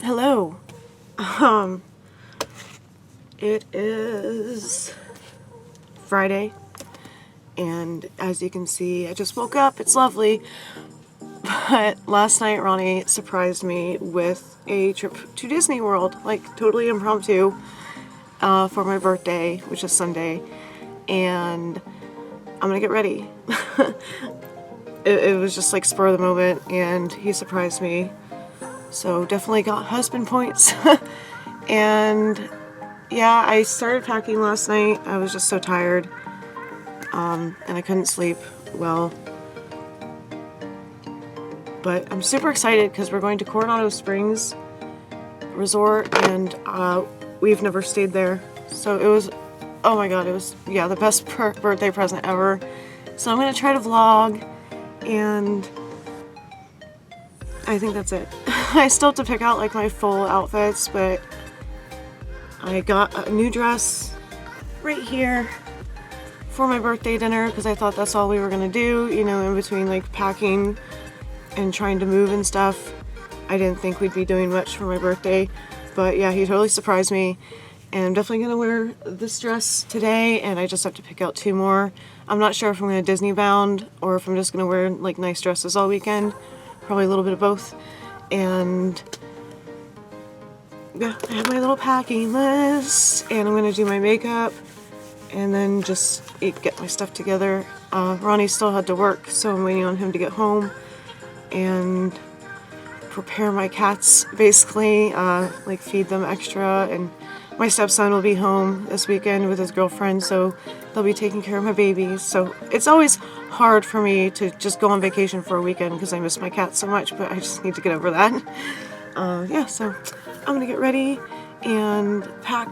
Hello. It is Friday, and as you can see, I just woke up. It's lovely. But last night, Ronnie surprised me with a trip to Disney World, like totally impromptu, for my birthday, which is Sunday, and I'm gonna get ready. It was just like spur of the moment, and he surprised me. So definitely got husband points. And yeah, I started packing last night. I was just so tired, and I couldn't sleep well. But I'm super excited because we're going to Coronado Springs Resort, and we've never stayed there. So it was, oh my god, it was, yeah, the best birthday present ever. So I'm going to try to vlog, and I think that's it. I still have to pick out like my full outfits, but I got a new dress right here for my birthday dinner because I thought that's all we were gonna do, you know, in between like packing and trying to move and stuff. I didn't think we'd be doing much for my birthday, but yeah, he totally surprised me, and I'm definitely gonna wear this dress today, and I just have to pick out 2 more. I'm not sure if I'm gonna Disney bound or if I'm just gonna wear like nice dresses all weekend. Probably a little bit of both. And yeah, I have my little packing list, and I'm gonna do my makeup and then just get my stuff together. Ronnie still had to work, so I'm waiting on him to get home and prepare my cats, basically, like feed them extra. And my stepson will be home this weekend with his girlfriend, so they'll be taking care of my babies. So it's always hard for me to just go on vacation for a weekend because I miss my cats so much, but I just need to get over that. Yeah, so I'm gonna get ready and pack,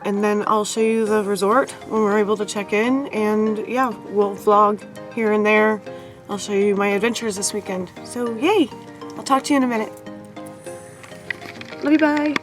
and then I'll show you the resort when we're able to check in, and yeah, we'll vlog here and there. I'll show you my adventures this weekend. So yay! I'll talk to you in a minute. Love you, bye!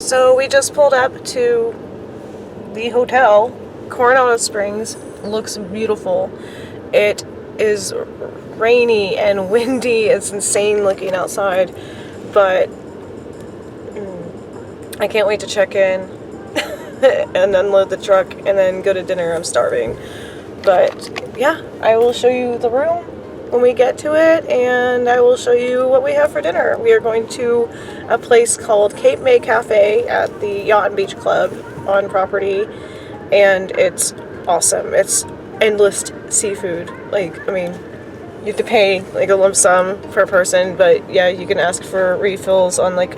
So we just pulled up to the hotel. Coronado Springs looks beautiful. It is rainy and windy. It's insane looking outside, but I can't wait to check in and unload the truck and then go to dinner. I'm starving. But yeah, I will show you the room when we get to it, and I will show you what we have for dinner. We are going to a place called Cape May Cafe at the Yacht and Beach Club on property, and it's awesome. It's endless seafood. Like, I mean, you have to pay like a lump sum per person, but yeah, you can ask for refills on like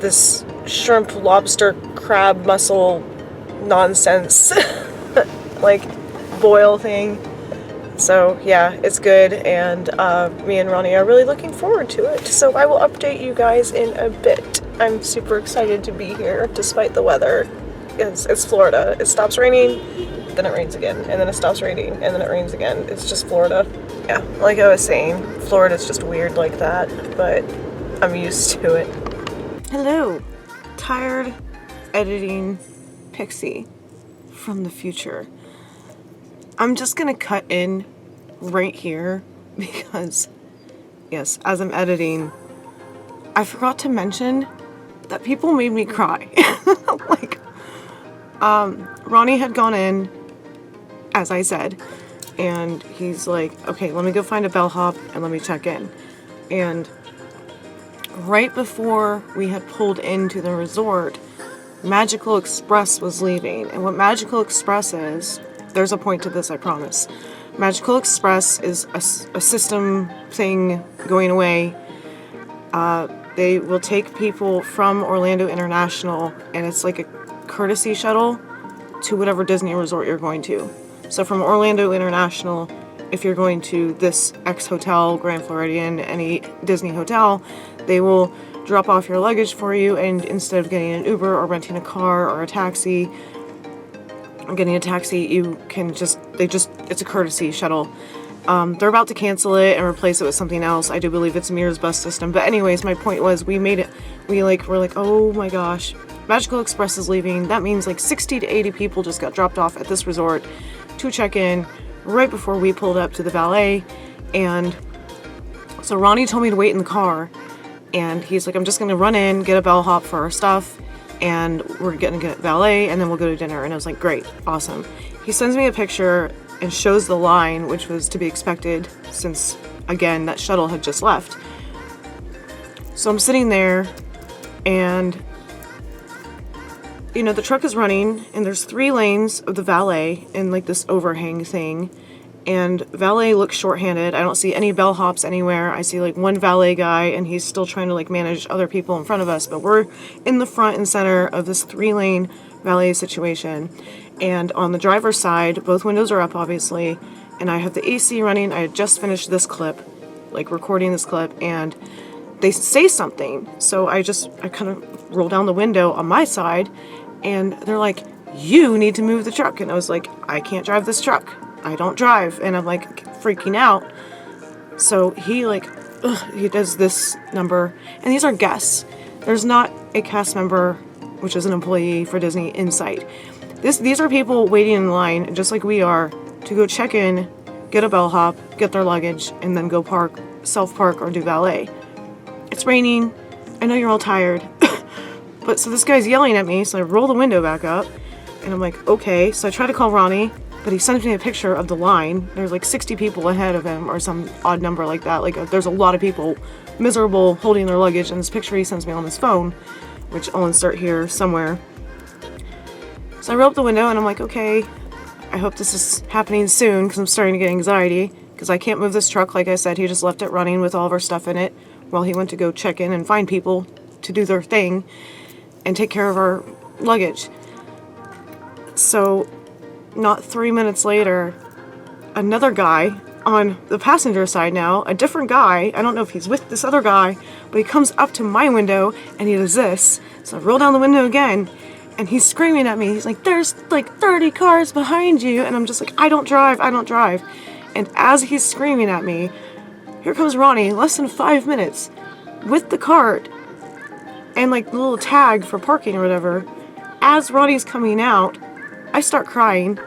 this shrimp, lobster, crab, mussel nonsense like boil thing. So yeah, it's good, and me and Ronnie are really looking forward to it. So I will update you guys in a bit. I'm super excited to be here despite the weather. It's Florida. It stops raining, then it rains again, and then it stops raining, and then it rains again. It's just Florida. Yeah, like I was saying, Florida's just weird like that, but I'm used to it. Hello. Tired editing Pixi from the future. I'm just gonna cut in right here because, yes, as I'm editing, I forgot to mention that people made me cry. Like, Ronnie had gone in, as I said, and he's like, okay, let me go find a bellhop and let me check in. And right before we had pulled into the resort, Magical Express was leaving. And what Magical Express is, there's a point to this, I promise. Magical Express is a system thing going away. They will take people from Orlando International, and it's like a courtesy shuttle to whatever Disney resort you're going to. So from Orlando International, if you're going to this X hotel, Grand Floridian, any Disney hotel, they will drop off your luggage for you, and instead of getting an Uber or renting a car or a taxi, getting a taxi, you can it's a courtesy shuttle. They're about to cancel it and replace it with something else. I do believe it's Mir's bus system. But anyways, my point was we're like, oh my gosh, Magical Express is leaving. That means like 60 to 80 people just got dropped off at this resort to check in right before we pulled up to the valet. And so Ronnie told me to wait in the car, and he's like, I'm just gonna run in, get a bellhop for our stuff, and we're gonna get valet, and then we'll go to dinner. And I was like, great, awesome. He sends me a picture and shows the line, which was to be expected since, again, that shuttle had just left. So I'm sitting there, and you know, the truck is running, and there's 3 lanes of the valet in like this overhang thing, and valet looks shorthanded. I don't see any bellhops anywhere. I see like one valet guy, and he's still trying to like manage other people in front of us, but we're in the front and center of this 3-lane valet situation. And on the driver's side, both windows are up, obviously, and I have the AC running. I had just finished this clip, like recording this clip, and they say something. So I kind of roll down the window on my side, and they're like, you need to move the truck. And I was like, I can't drive this truck. I don't drive. And I'm like freaking out. So he he does this number, and these are guests. There's not a cast member, which is an employee for Disney, in sight. These are people waiting in line, just like we are, to go check in, get a bellhop, get their luggage, and then go self-park or do valet. It's raining. I know you're all tired. But so this guy's yelling at me, so I roll the window back up, and I'm like, okay. So I try to call Ronnie, but he sends me a picture of the line. There's like 60 people ahead of him, or some odd number like that. Like, there's a lot of people miserable holding their luggage, and this picture he sends me on his phone, which I'll insert here somewhere. So I roll up the window, and I'm like, okay, I hope this is happening soon, because I'm starting to get anxiety, because I can't move this truck. Like I said, he just left it running with all of our stuff in it while he went to go check in and find people to do their thing and take care of our luggage. So not 3 minutes later, another guy on the passenger side now, a different guy, I don't know if he's with this other guy, but he comes up to my window and he does this. So I roll down the window again and he's screaming at me. He's like, there's like 30 cars behind you. And I'm just like, I don't drive. And as he's screaming at me, here comes Ronnie, less than 5 minutes, with the cart and like the little tag for parking or whatever. As Ronnie's coming out, I start crying.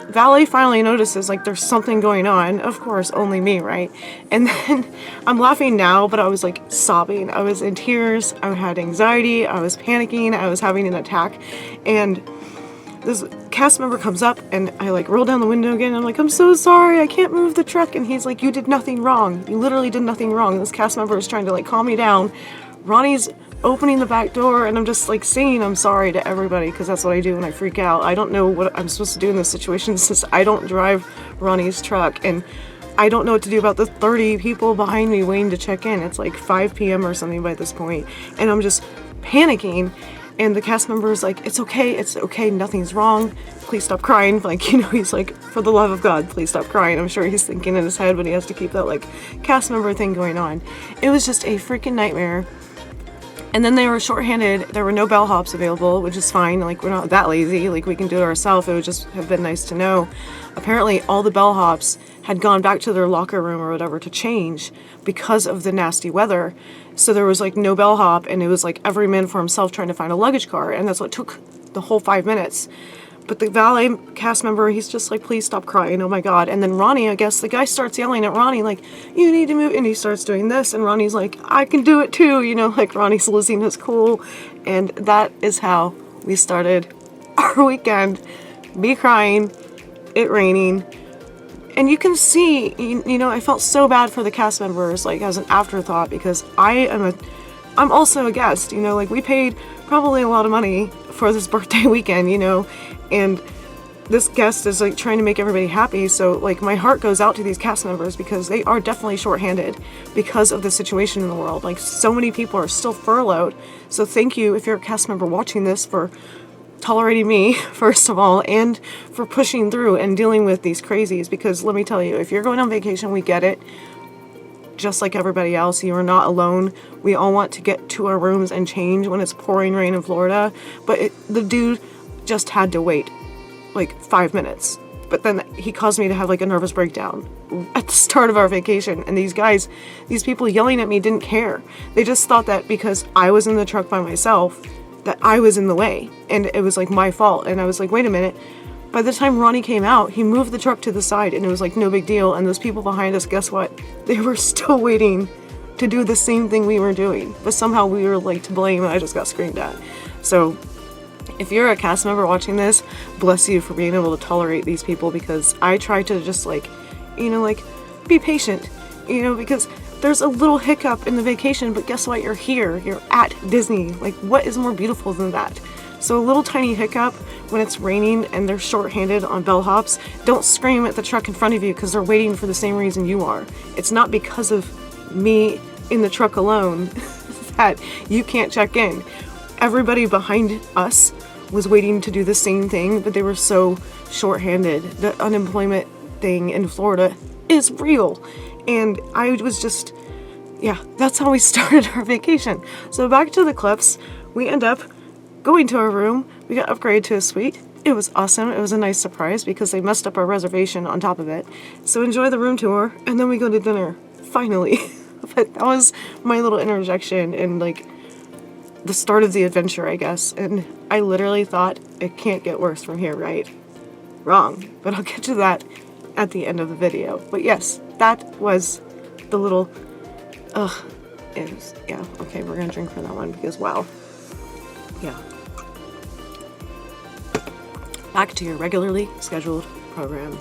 Valet finally notices like there's something going on. Of course, only me, right? And then I'm laughing now, but I was like sobbing. I was in tears. I had anxiety. I was panicking. I was having an attack. And this cast member comes up and I like roll down the window again. I'm like, I'm so sorry. I can't move the truck. And he's like, you did nothing wrong. You literally did nothing wrong. This cast member is trying to like calm me down. Ronnie's opening the back door and I'm just like saying I'm sorry to everybody because that's what I do when I freak out. I don't know what I'm supposed to do in this situation since I don't drive Ronnie's truck and I don't know what to do about the 30 people behind me waiting to check in. It's like 5 p.m. or something by this point and I'm just panicking and the cast member is like, it's okay, nothing's wrong, please stop crying. Like, you know, he's like, for the love of God, please stop crying. I'm sure he's thinking in his head, but he has to keep that like cast member thing going on. It was just a freaking nightmare. And then they were shorthanded. There were no bellhops available, which is fine. Like, we're not that lazy. Like, we can do it ourselves. It would just have been nice to know. Apparently, all the bellhops had gone back to their locker room or whatever to change because of the nasty weather. So there was, like, no bellhop, and it was, like, every man for himself trying to find a luggage car. And that's what took the whole 5 minutes. But the valet cast member, he's just like, please stop crying, oh my God. And then Ronnie, I guess, the guy starts yelling at Ronnie, like, you need to move. And he starts doing this. And Ronnie's like, I can do it too. You know, like Ronnie's losing his cool. And that is how we started our weekend. Me crying, it raining. And you can see, you know, I felt so bad for the cast members, like as an afterthought, because I'm also a guest, you know, like we paid probably a lot of money for this birthday weekend, you know, and this guest is like trying to make everybody happy. So like my heart goes out to these cast members because they are definitely shorthanded because of the situation in the world. Like so many people are still furloughed. So thank you if you're a cast member watching this for tolerating me, first of all, and for pushing through and dealing with these crazies. Because let me tell you, if you're going on vacation, we get it. Just like everybody else, you are not alone. We all want to get to our rooms and change when it's pouring rain in Florida. But the dude just had to wait like 5 minutes. But then he caused me to have like a nervous breakdown at the start of our vacation. And these guys, these people yelling at me didn't care. They just thought that because I was in the truck by myself, that I was in the way. And it was like my fault. And I was like, wait a minute. By the time Ronnie came out, he moved the truck to the side and it was like no big deal. And those people behind us, guess what? They were still waiting to do the same thing we were doing. But somehow we were like to blame and I just got screamed at. So if you're a cast member watching this, bless you for being able to tolerate these people, because I try to just like, you know, like be patient, you know, because there's a little hiccup in the vacation, but guess what? You're here, you're at Disney. Like what is more beautiful than that? So a little tiny hiccup when it's raining and they're shorthanded on bellhops, don't scream at the truck in front of you because they're waiting for the same reason you are. It's not because of me in the truck alone that you can't check in. Everybody behind us was waiting to do the same thing, but they were so shorthanded. The unemployment thing in Florida is real. And I was just, yeah, that's how we started our vacation. So back to the clips, we end up going to our room. We got upgraded to a suite. It was awesome. It was a nice surprise because they messed up our reservation on top of it. So enjoy the room tour, and then we go to dinner, finally. But that was my little interjection and like the start of the adventure, I guess. And I literally thought it can't get worse from here, right? Wrong. But I'll get to that at the end of the video. But yes, that was the little, it was, yeah, okay, we're gonna drink for that one because wow. Yeah. Back to your regularly scheduled program.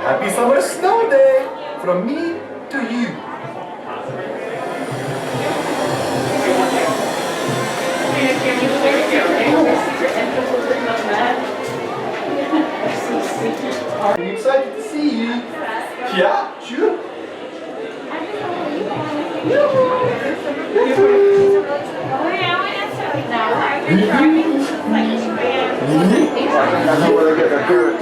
Happy summer snow day from me to you. I'm excited to see you. Yeah, sure. I know where they get their food.